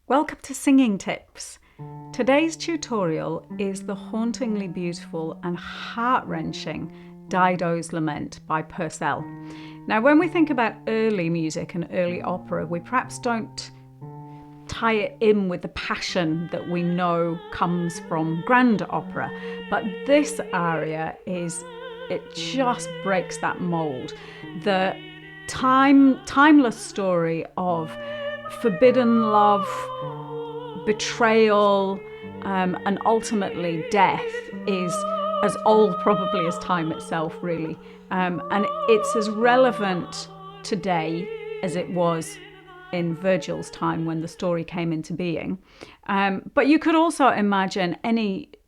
Welcome to Singing Tips. Today's tutorial is the hauntingly beautiful and heart-wrenching Dido's Lament by Purcell. Now, when we think about early music and early opera, we perhaps don't tie it in with the passion that we know comes from grand opera, but this aria it just breaks that mold. The timeless story of forbidden love, betrayal, and ultimately death is as old probably as time itself, really. And it's as relevant today as it was in Virgil's time when the story came into being. But you could also imagine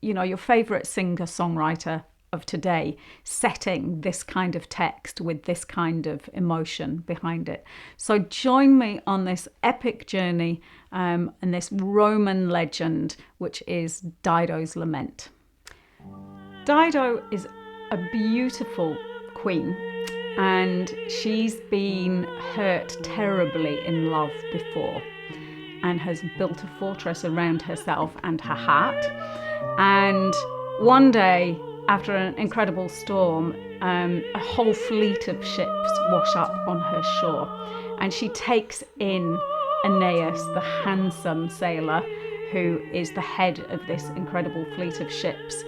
your favourite singer-songwriter of today setting this kind of text with this kind of emotion behind it. So join me on this epic journey and this Roman legend, which is Dido's Lament. Dido is a beautiful queen, and she's been hurt terribly in love before and has built a fortress around herself and her heart. And one day, after an incredible storm, a whole fleet of ships wash up on her shore, and she takes in Aeneas, the handsome sailor, who is the head of this incredible fleet of ships.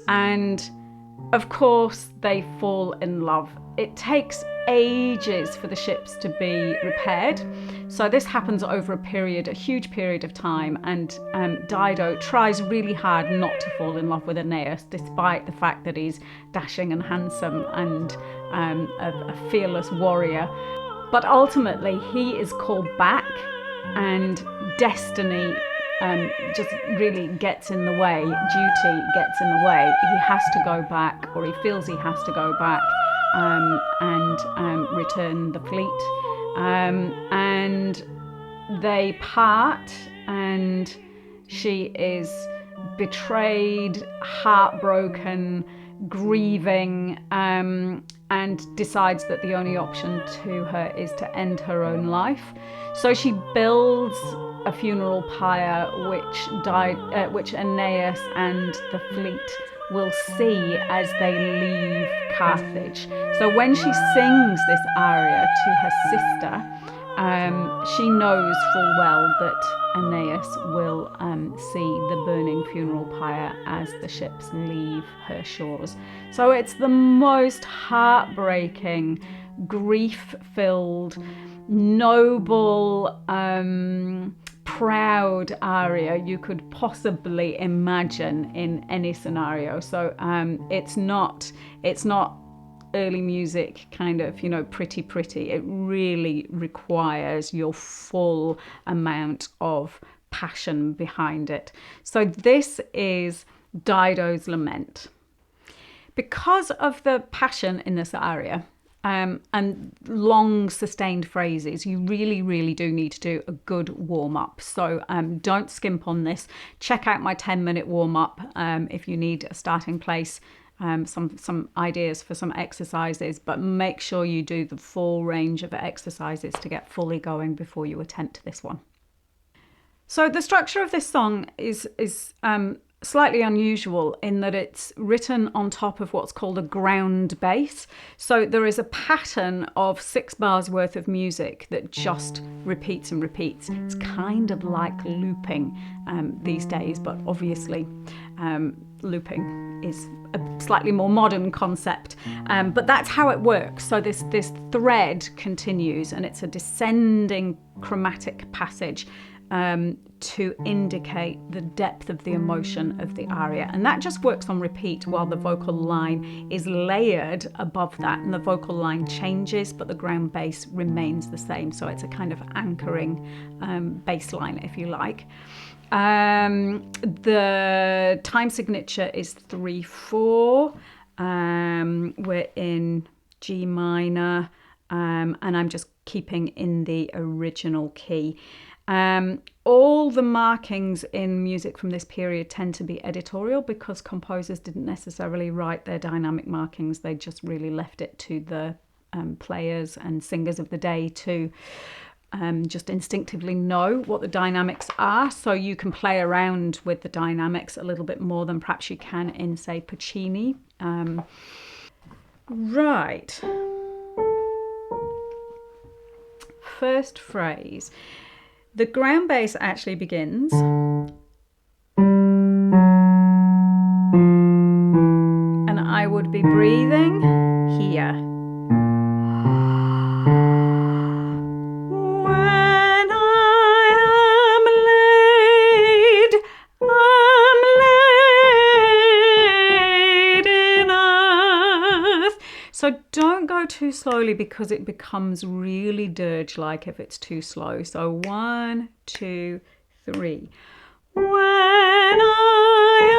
And of course, they fall in love. It takes ages for the ships to be repaired. So this happens over a huge period of time, and Dido tries really hard not to fall in love with Aeneas, despite the fact that he's dashing and handsome and a fearless warrior. But ultimately, he is called back, and destiny just really gets in the way, duty gets in the way. He has to go back, or he feels he has to go back and return the fleet. And they part, and she is betrayed, heartbroken, grieving, and decides that the only option to her is to end her own life. So she builds a funeral pyre which Aeneas and the fleet will see as they leave Carthage. So when she sings this aria to her sister, she knows full well that Aeneas will see the burning funeral pyre as the ships leave her shores. So it's the most heartbreaking, grief-filled, noble, proud aria you could possibly imagine in any scenario. So it's not early music kind of, pretty. It really requires your full amount of passion behind it. So this is Dido's Lament. Because of the passion in this aria, and long sustained phrases, you really do need to do a good warm-up. So don't skimp on this. Check out my 10-minute warm-up if you need a starting place, some ideas for some exercises, but make sure you do the full range of exercises to get fully going before you attempt this one. So the structure of this song is slightly unusual in that it's written on top of what's called a ground bass. So there is a pattern of 6 bars worth of music that just repeats and repeats. It's kind of like looping these days, but obviously looping is a slightly more modern concept. But that's how it works. So this thread continues, and it's a descending chromatic passage to indicate the depth of the emotion of the aria. And that just works on repeat while the vocal line is layered above that, and the vocal line changes, but the ground bass remains the same. So it's a kind of anchoring bass line, if you like. The time signature is 3/4. We're in G minor, and I'm just keeping in the original key. All the markings in music from this period tend to be editorial because composers didn't necessarily write their dynamic markings. They just really left it to the players and singers of the day to just instinctively know what the dynamics are, so you can play around with the dynamics a little bit more than perhaps you can in, say, Puccini. Right. First phrase. The ground bass actually begins, and I would be breathing here. When I am laid in earth. So don't go too slowly because it becomes really dirge-like if it's too slow. So 1, 2, 3. When I am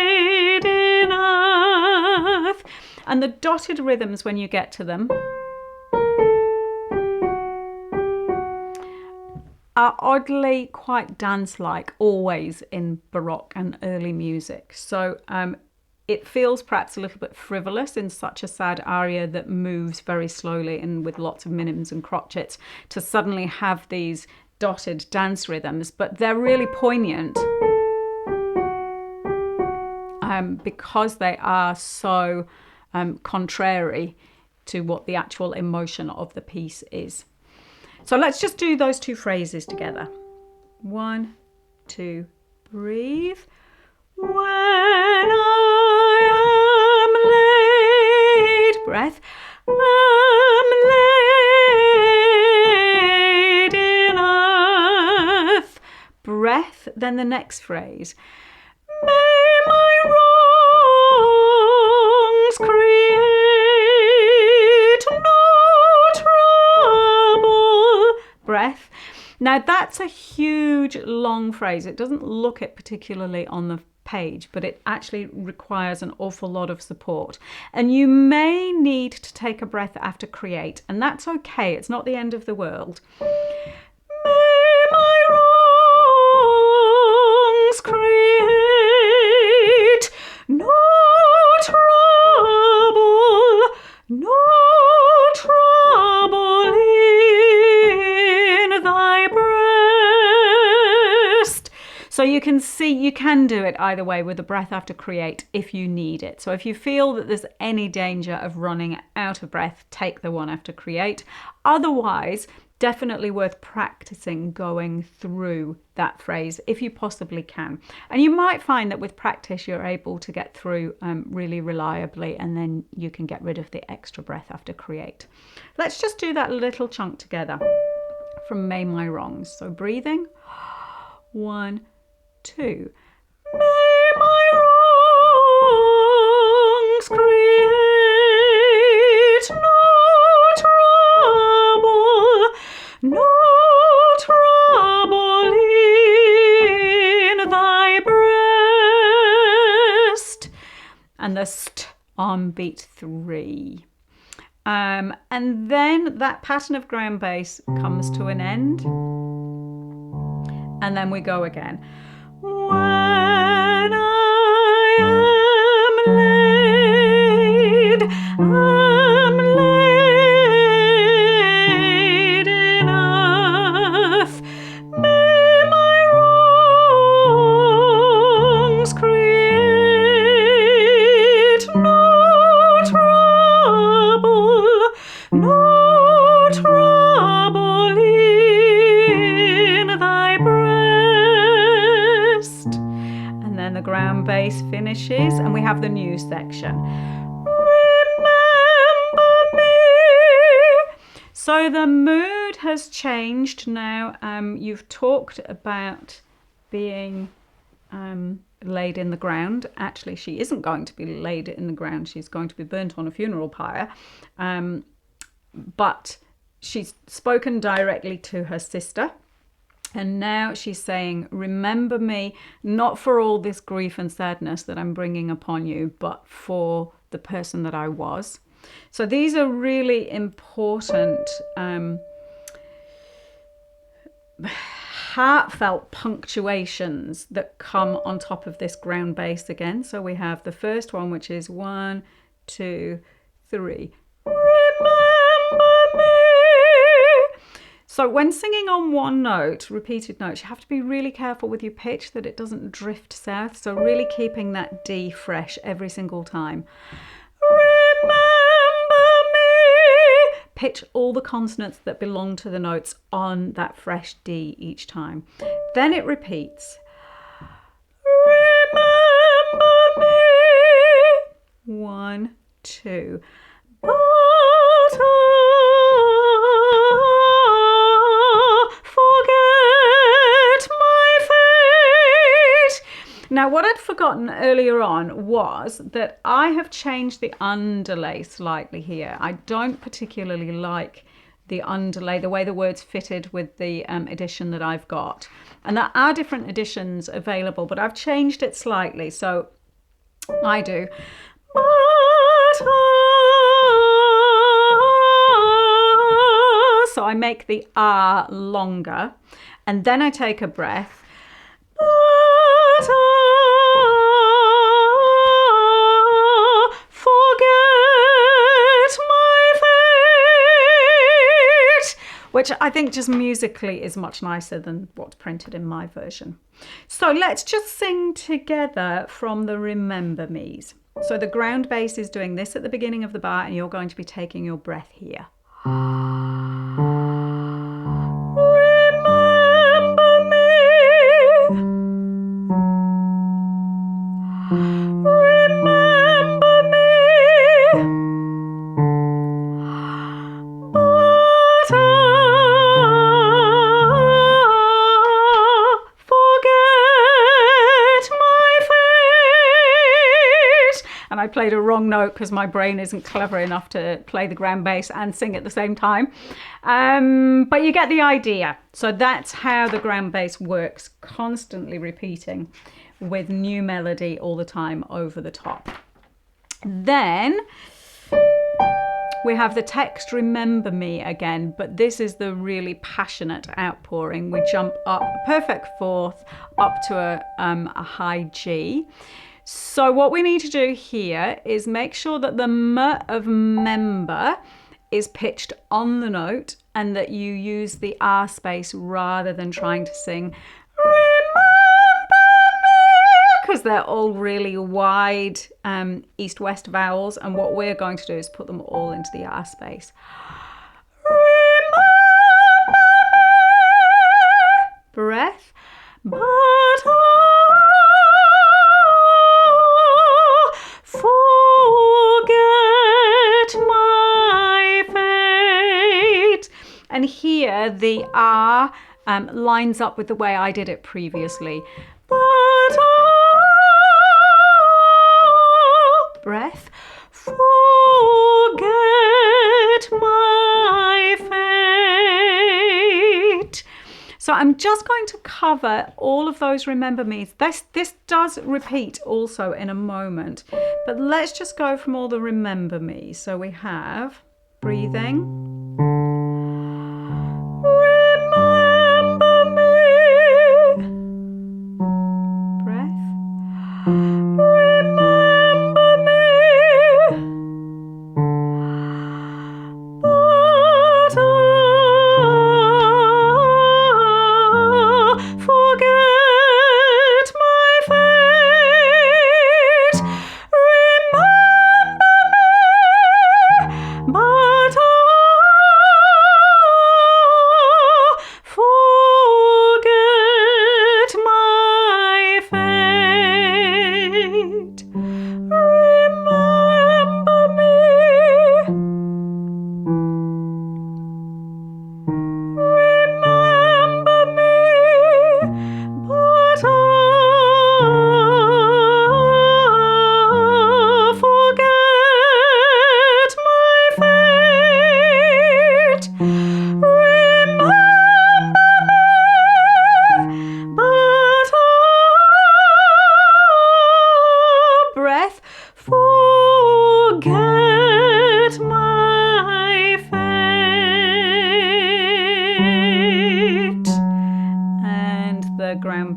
laid in earth. And the dotted rhythms, when you get to them, are oddly quite dance-like, always in Baroque and early music. So it feels perhaps a little bit frivolous in such a sad aria that moves very slowly and with lots of minims and crotchets to suddenly have these dotted dance rhythms, but they're really poignant because they are so contrary to what the actual emotion of the piece is. So let's just do those two phrases together. 1, 2, breathe. When I am laid, breath, am laid in earth, breath. Then the next phrase. May my wrongs create no trouble, breath. Now that's a huge long phrase. It doesn't look it particularly on the page, but it actually requires an awful lot of support, and you may need to take a breath after create, and that's okay. It's not the end of the world. May my wrongs create no trouble, no trouble in thy breast. So you can see you can do it either way with the breath after create if you need it. So if you feel that there's any danger of running out of breath, take the one after create. Otherwise, definitely worth practicing going through that phrase if you possibly can. And you might find that with practice you're able to get through really reliably, and then you can get rid of the extra breath after create. Let's just do that little chunk together from May My Wrongs. So breathing. 1, 2. May my wrongs create no trouble, no trouble in thy breast. And the st on beat 3. And then that pattern of ground bass comes to an end. And then we go again. When I am laid in earth, may my wrongs create no trouble, no trouble in thy breast. And then the ground bass finishes, and we have the new section. Remember me. So the mood has changed now. You've talked about being laid in the ground. Actually, she isn't going to be laid in the ground. She's going to be burnt on a funeral pyre. But she's spoken directly to her sister. And now she's saying, remember me, not for all this grief and sadness that I'm bringing upon you, but for the person that I was. So these are really important heartfelt punctuations that come on top of this ground bass again. So we have the first one, which is 1, 2, 3. Remember me. So when singing on one note, repeated notes, you have to be really careful with your pitch that it doesn't drift south. So really keeping that D fresh every single time. Remember me. Pitch all the consonants that belong to the notes on that fresh D each time. Then it repeats. Remember me. 1, 2. But forget my fate. Now, what I'd forgotten earlier on was that I have changed the underlay slightly here. I don't particularly like the underlay, the way the words fitted with the edition that I've got. And there are different editions available, but I've changed it slightly. So I do. So I make the R longer, and then I take a breath. Forget my fate, which I think just musically is much nicer than what's printed in my version. So let's just sing together from the Remember Me's. So the ground bass is doing this at the beginning of the bar, and you're going to be taking your breath here. Remember me. Remember me. But forget my fate. And I played a wrong note because my brain isn't clever enough to play the ground bass and sing at the same time. But you get the idea. So that's how the ground bass works, constantly repeating with new melody all the time over the top. Then we have the text Remember Me again, but this is the really passionate outpouring. We jump up a perfect fourth up to a high G. So what we need to do here is make sure that the M of member is pitched on the note and that you use the R space rather than trying to sing Remember Me, because they're all really wide east-west vowels, and what we're going to do is put them all into the R space. Remember me. Breath. But forget my fate. And here the R lines up with the way I did it previously. But breath. Forget my fate. So I'm just going to cover all of those Remember Me's. This does repeat also in a moment, but let's just go from all the Remember Me's. So we have breathing. Remember me. Breath. Remember me. But forget my fate. Remember me. But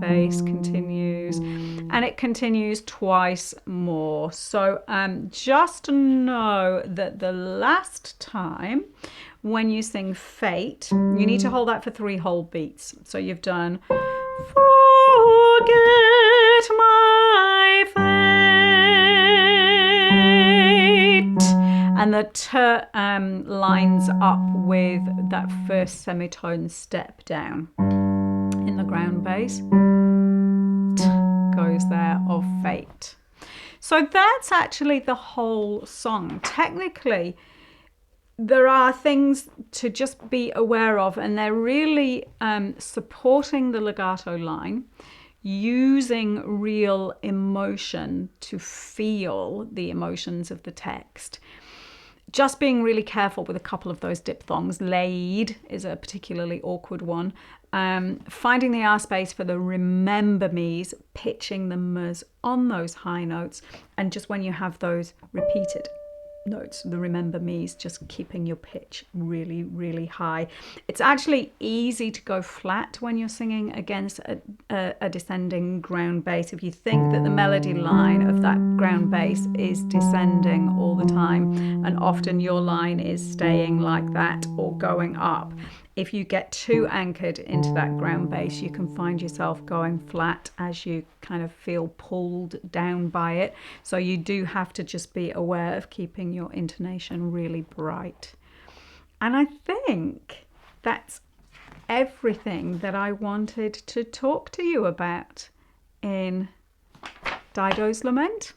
bass continues, and it continues twice more. So just know that the last time when you sing Fate, you need to hold that for 3 whole beats. So you've done forget my fate, and the t lines up with that first semitone step down in the ground bass. T goes there of fate. So that's actually the whole song. Technically, there are things to just be aware of, and they're really supporting the legato line, using real emotion to feel the emotions of the text. Just being really careful with a couple of those diphthongs. Laid is a particularly awkward one. Finding the R space for the remember me's, pitching the m's on those high notes, and just when you have those repeated notes, the remember me's, just keeping your pitch really, really high. It's actually easy to go flat when you're singing against a descending ground bass. If you think that the melody line of that ground bass is descending all the time, and often your line is staying like that or going up, if you get too anchored into that ground bass, you can find yourself going flat as you kind of feel pulled down by it. So you do have to just be aware of keeping your intonation really bright. And I think that's everything that I wanted to talk to you about in Dido's Lament.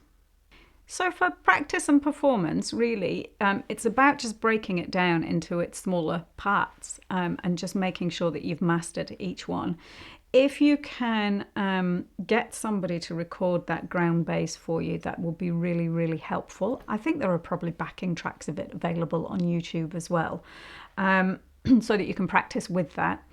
So for practice and performance, really, it's about just breaking it down into its smaller parts and just making sure that you've mastered each one. If you can get somebody to record that ground bass for you, that will be really, really helpful. I think there are probably backing tracks of it available on YouTube as well, so that you can practice with that.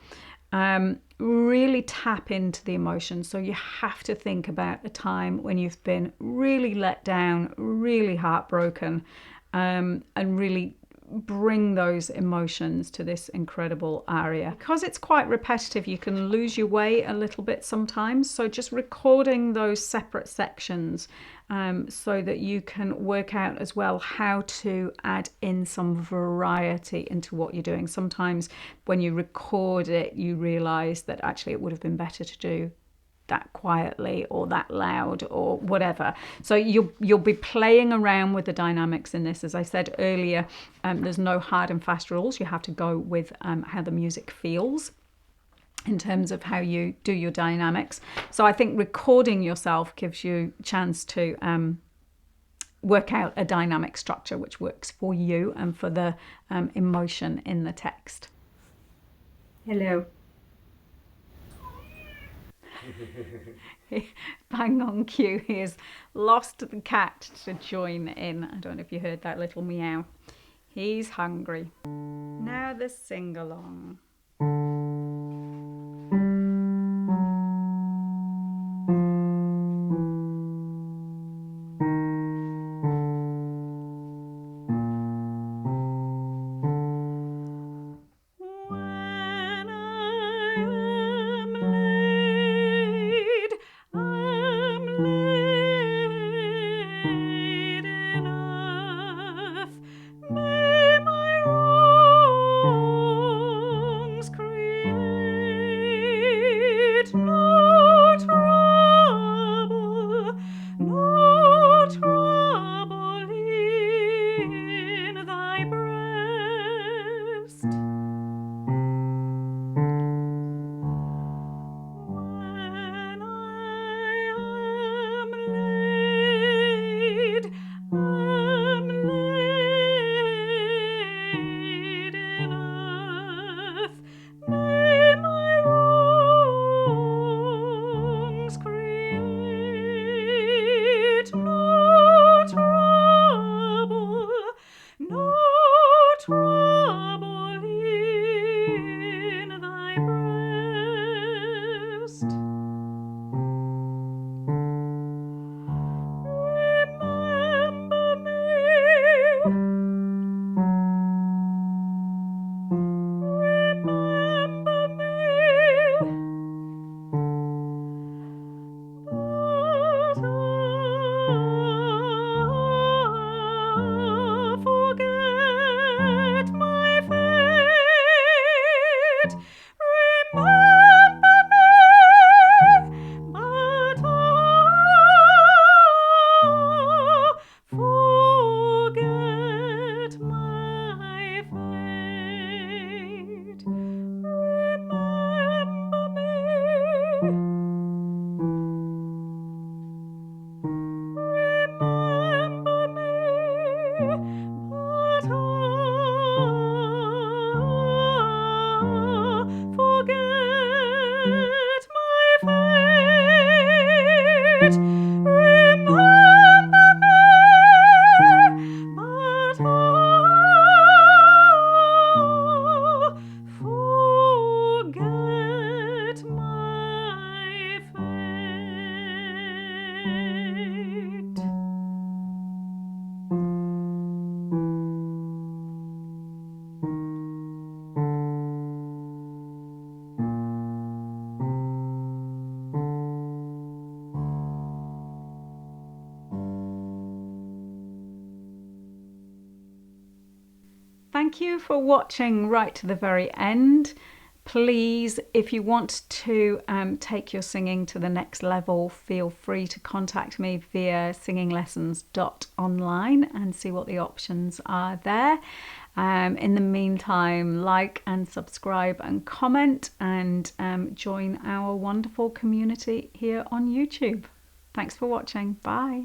Really tap into the emotion. So you have to think about a time when you've been really let down, really heartbroken, and really bring those emotions to this incredible aria. Because it's quite repetitive, you can lose your way a little bit sometimes. So just recording those separate sections so that you can work out as well how to add in some variety into what you're doing. Sometimes when you record it, you realize that actually it would have been better to do that quietly or that loud or whatever. So you'll be playing around with the dynamics in this. As I said earlier, there's no hard and fast rules. You have to go with how the music feels in terms of how you do your dynamics. So I think recording yourself gives you a chance to work out a dynamic structure which works for you and for the emotion in the text. Hello. Bang on cue, he has lost the cat to join in. I don't know if you heard that little meow. He's hungry. Now the sing-along. thank you for watching right to the very end. Please, if you want to take your singing to the next level, feel free to contact me via singinglessons.online and see what the options are there. In the meantime, like and subscribe and comment, and join our wonderful community here on YouTube. Thanks for watching. Bye.